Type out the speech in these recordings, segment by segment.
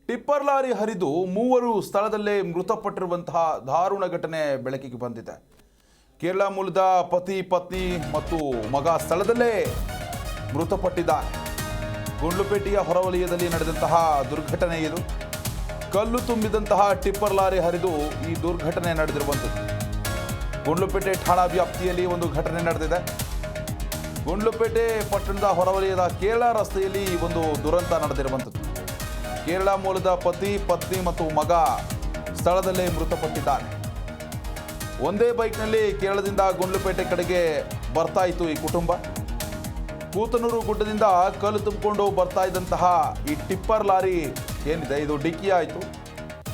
Tipper lorry ಹರಿದು ಮೂವರು ಸ್ಥಳದಲ್ಲೇ ಮೃತಪಟ್ಟಿರುವಂತಹ ದಾರುಣ ಘಟನೆ ಬೆಳಕಿಗೆ ಬಂದಿದೆ. ಕೇರಳ ಮೂಲದ ಪತಿ, ಪತ್ನಿ ಮತ್ತು ಮಗ ಸ್ಥಳದಲ್ಲೇ ಮೃತಪಟ್ಟಿದ್ದಾರೆ. ಗುಂಡ್ಲುಪೇಟೆಯ ಹೊರವಲಯದಲ್ಲಿ ನಡೆದಂತಹ ದುರ್ಘಟನೆ ಇದು. ಕಲ್ಲು ತುಂಬಿದಂತಹ ಟಿಪ್ಪರ್ ಲಾರಿ ಹರಿದು ಈ ದುರ್ಘಟನೆ ನಡೆದಿರುವಂಥದ್ದು. ಗುಂಡ್ಲುಪೇಟೆ ಠಾಣಾ ವ್ಯಾಪ್ತಿಯಲ್ಲಿ ಒಂದು ಘಟನೆ ನಡೆದಿದೆ. ಗುಂಡ್ಲುಪೇಟೆ ಪಟ್ಟಣದ ಹೊರವಲಯದ ಕೇರಳ ರಸ್ತೆಯಲ್ಲಿ ಈ ಒಂದು ದುರಂತ ನಡೆದಿರುವಂಥದ್ದು. ಕೇರಳ ಮೂಲದ ಪತಿ, ಪತ್ನಿ ಮತ್ತು ಮಗ ಸ್ಥಳದಲ್ಲೇ ಮೃತಪಟ್ಟಿದ್ದಾರೆ. ಒಂದೇ ಬೈಕ್ನಲ್ಲಿ ಕೇರಳದಿಂದ ಗುಂಡ್ಲುಪೇಟೆ ಕಡೆಗೆ ಬರ್ತಾ ಇತ್ತು ಈ ಕುಟುಂಬ. ಕೂತನೂರು ಗುಡ್ಡದಿಂದ ಕಲ್ಲು ತುಂಬಿಕೊಂಡು ಬರ್ತಾ ಇದ್ದಂತಹ ಈ ಟಿಪ್ಪರ್ ಲಾರಿ ಏನಿದೆ ಇದು ಡಿಕ್ಕಿ ಆಯಿತು.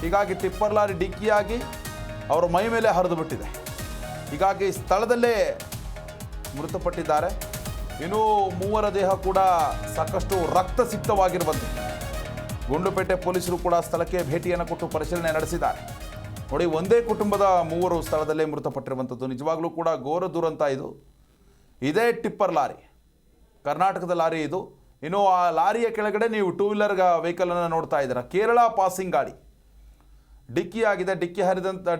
ಹೀಗಾಗಿ ಟಿಪ್ಪರ್ ಲಾರಿ ಡಿಕ್ಕಿಯಾಗಿ ಅವರ ಮೈ ಮೇಲೆ ಹರಿದು ಬಿಟ್ಟಿದೆ. ಹೀಗಾಗಿ ಸ್ಥಳದಲ್ಲೇ ಮೃತಪಟ್ಟಿದ್ದಾರೆ. ಇನ್ನು ಮೂವರ ದೇಹ ಕೂಡ ಸಾಕಷ್ಟು ರಕ್ತಸಿಕ್ತವಾಗಿರುವಂಥದ್ದು. ಗುಂಡ್ಲುಪೇಟೆ ಪೊಲೀಸರು ಕೂಡ ಸ್ಥಳಕ್ಕೆ ಭೇಟಿಯನ್ನು ಕೊಟ್ಟು ಪರಿಶೀಲನೆ ನಡೆಸಿದ್ದಾರೆ. ನೋಡಿ, ಒಂದೇ ಕುಟುಂಬದ ಮೂವರು ಸ್ಥಳದಲ್ಲೇ ಮೃತಪಟ್ಟಿರುವಂಥದ್ದು. ನಿಜವಾಗ್ಲೂ ಕೂಡ ಘೋರ ದುರಂತ ಇದು. ಇದೇ ಟಿಪ್ಪರ್ ಲಾರಿ, ಕರ್ನಾಟಕದ ಲಾರಿ ಇದು. ಇನ್ನು ಆ ಲಾರಿಯ ಕೆಳಗಡೆ ನೀವು ಟೂ ವೀಲರ್ ವೆಹಿಕಲನ್ನು ನೋಡ್ತಾ ಇದ್ದೀರಾ. ಕೇರಳ ಪಾಸಿಂಗ್ ಗಾಡಿ ಡಿಕ್ಕಿ ಆಗಿದೆ.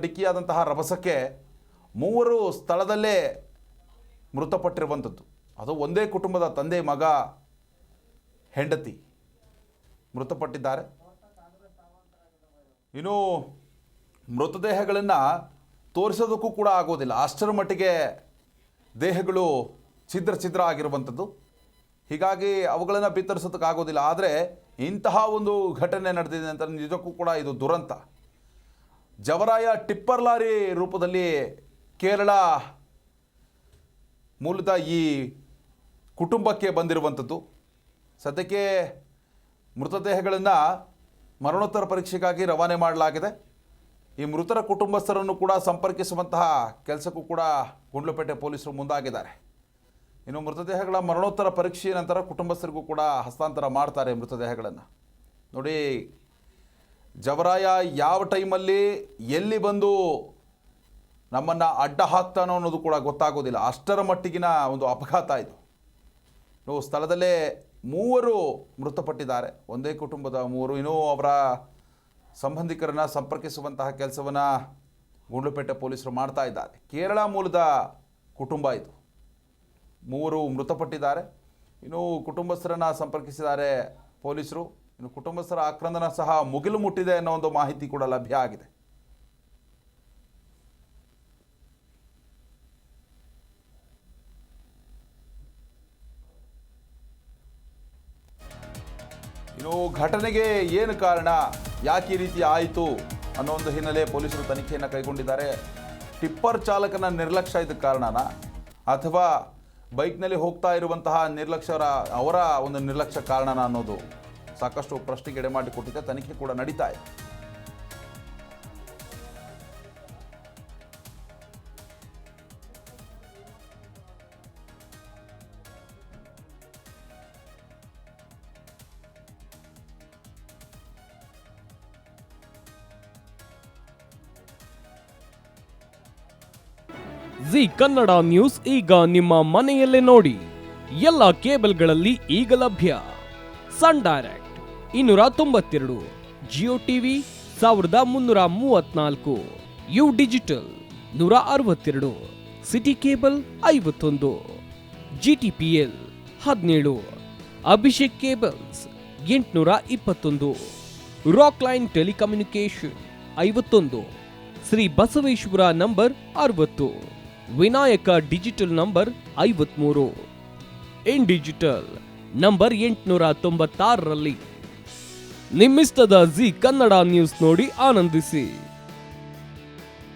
ಡಿಕ್ಕಿಯಾದಂತಹ ರಭಸಕ್ಕೆ ಮೂವರು ಸ್ಥಳದಲ್ಲೇ ಮೃತಪಟ್ಟಿರುವಂಥದ್ದು. ಅದು ಒಂದೇ ಕುಟುಂಬದ ತಂದೆ, ಮಗ, ಹೆಂಡತಿ ಮೃತಪಟ್ಟಿದ್ದಾರೆ. ಇನ್ನು ಮೃತದೇಹಗಳನ್ನು ತೋರಿಸೋದಕ್ಕೂ ಕೂಡ ಆಗೋದಿಲ್ಲ. ಅಷ್ಟರ ಮಟ್ಟಿಗೆ ದೇಹಗಳು ಛಿದ್ರ ಆಗಿರುವಂಥದ್ದು. ಹೀಗಾಗಿ ಅವುಗಳನ್ನು ಬಿತ್ತರಿಸೋದಕ್ಕಾಗೋದಿಲ್ಲ. ಆದರೆ ಇಂತಹ ಒಂದು ಘಟನೆ ನಡೆದಿದೆ ಅಂತ ನಿಜಕ್ಕೂ ಕೂಡ ಇದು ದುರಂತ. ಜವರಾಯ ಟಿಪ್ಪರ್ ಲಾರಿ ರೂಪದಲ್ಲಿ ಕೇರಳ ಮೂಲದ ಈ ಕುಟುಂಬಕ್ಕೆ ಬಂದಿರುವಂಥದ್ದು. ಸದ್ಯಕ್ಕೆ ಮೃತದೇಹಗಳನ್ನು ಮರಣೋತ್ತರ ಪರೀಕ್ಷೆಗಾಗಿ ರವಾನೆ ಮಾಡಲಾಗಿದೆ. ಈ ಮೃತರ ಕುಟುಂಬಸ್ಥರನ್ನು ಕೂಡ ಸಂಪರ್ಕಿಸುವಂತಹ ಕೆಲಸಕ್ಕೂ ಕೂಡ ಗುಂಡ್ಲುಪೇಟೆ ಪೊಲೀಸರು ಮುಂದಾಗಿದ್ದಾರೆ. ಇನ್ನು ಮೃತದೇಹಗಳ ಮರಣೋತ್ತರ ಪರೀಕ್ಷೆಯ ನಂತರ ಕುಟುಂಬಸ್ಥರಿಗೂ ಕೂಡ ಹಸ್ತಾಂತರ ಮಾಡ್ತಾರೆ ಮೃತದೇಹಗಳನ್ನು. ನೋಡಿ, ಜವರಾಯ ಯಾವ ಟೈಮಲ್ಲಿ ಎಲ್ಲಿ ಬಂದು ನಮ್ಮನ್ನು ಅಡ್ಡ ಹಾಕ್ತಾನೋ ಅನ್ನೋದು ಕೂಡ ಗೊತ್ತಾಗೋದಿಲ್ಲ. ಅಷ್ಟರ ಮಟ್ಟಿಗಿನ ಒಂದು ಅಪಘಾತ ಇದು. ಸ್ಥಳದಲ್ಲೇ ಮೂವರು ಮೃತಪಟ್ಟಿದ್ದಾರೆ. ಒಂದೇ ಕುಟುಂಬದ ಮೂವರು. ಇನ್ನೂ ಅವರ ಸಂಬಂಧಿಕರನ್ನು ಸಂಪರ್ಕಿಸುವಂತಹ ಕೆಲಸವನ್ನು ಗುಂಡ್ಲುಪೇಟೆ ಪೊಲೀಸರು ಮಾಡ್ತಾ ಇದ್ದಾರೆ. ಕೇರಳ ಮೂಲದ ಕುಟುಂಬ ಇದು. ಮೂವರು ಮೃತಪಟ್ಟಿದ್ದಾರೆ. ಇನ್ನು ಕುಟುಂಬಸ್ಥರನ್ನು ಸಂಪರ್ಕಿಸಿದ್ದಾರೆ ಪೊಲೀಸರು. ಇನ್ನು ಕುಟುಂಬಸ್ಥರ ಆಕ್ರಂದನ ಸಹ ಮುಗಿಲು ಮುಟ್ಟಿದೆ ಅನ್ನೋ ಒಂದು ಮಾಹಿತಿ ಕೂಡ ಲಭ್ಯ ಆಗಿದೆ. ಇನ್ನು ಘಟನೆಗೆ ಏನು ಕಾರಣ, ಯಾಕೆ ಈ ರೀತಿ ಆಯಿತು ಅನ್ನೋ ಒಂದು ಹಿನ್ನೆಲೆ ಪೊಲೀಸರು ತನಿಖೆಯನ್ನು ಕೈಗೊಂಡಿದ್ದಾರೆ. ಟಿಪ್ಪರ್ ಚಾಲಕನ ನಿರ್ಲಕ್ಷ್ಯ ಇದಕ್ಕೆ ಕಾರಣನಾ, ಅಥವಾ ಬೈಕ್ನಲ್ಲಿ ಹೋಗ್ತಾ ಇರುವಂತಹ ಅವರ ಒಂದು ನಿರ್ಲಕ್ಷ್ಯ ಕಾರಣನಾ ಅನ್ನೋದು ಸಾಕಷ್ಟು ಪ್ರಶ್ನೆಗೆ ಎಡೆ ಮಾಡಿಕೊಟ್ಟಿದೆ. ತನಿಖೆ ಕೂಡ ನಡೀತಾ ಇದೆ. ಜಿ ಕನ್ನಡ ನ್ಯೂಸ್ ಈಗ ನಿಮ್ಮ ಮನೆಯಲ್ಲೇ ನೋಡಿ. ಎಲ್ಲ ಕೇಬಲ್ಗಳಲ್ಲಿ ಈಗ ಲಭ್ಯ. Sun Direct 292, Jio TV 1334, U digital 162, city cable 51, GTPL 17, Abhishek cables 821, Rockline telecommunication 51, Shri Basaveshwara number 60, Vinayaka digital number 53, in digital number 896ರಲ್ಲಿ. ನಿಮ್ಮಿಸ್ತದ ಜಿ ಕನ್ನಡ ನ್ಯೂಸ್ ನೋಡಿ ಆನಂದಿಸಿ.